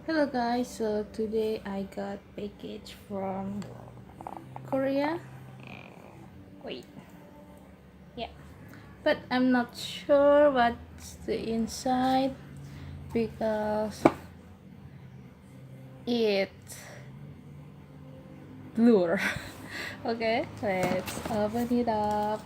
Hello guys, so today I got package from Korea. Wait, yeah, but I'm not sure what's the inside because it's blur. Okay, let's open it up.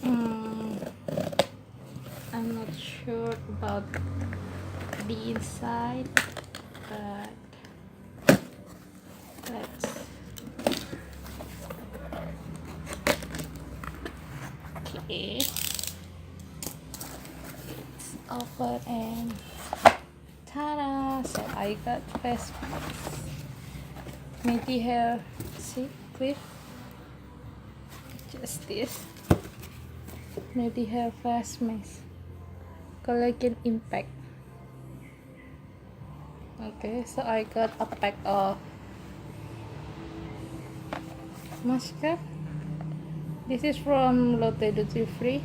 Mm, I'm not sure about the inside, but let's okay. It's open and ta-da! So I got face mask. Mediheal, see, clip. Just this. Mediheal face mask. Collagen impact. Okay, so I got a pack of mascara. This is from lottedutyfree.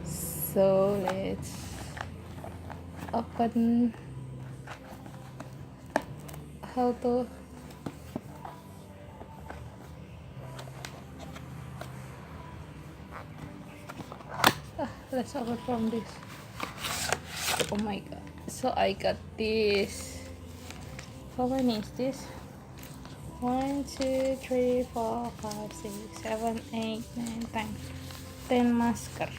So let's open how to let's open from this. Oh my god, so I got this. How many is this? 1 2 3 4 5 6 7 8 9 10 masker.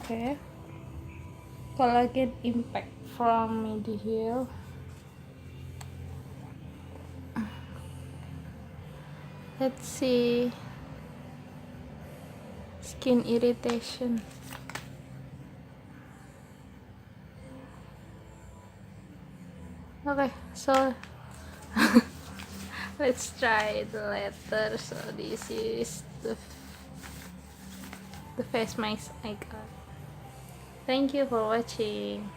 Okay, collagen impact from Mediheal. Let's see. Skin irritation. Okay, so let's try the letter. So this is the face mask I got. Thank you for watching.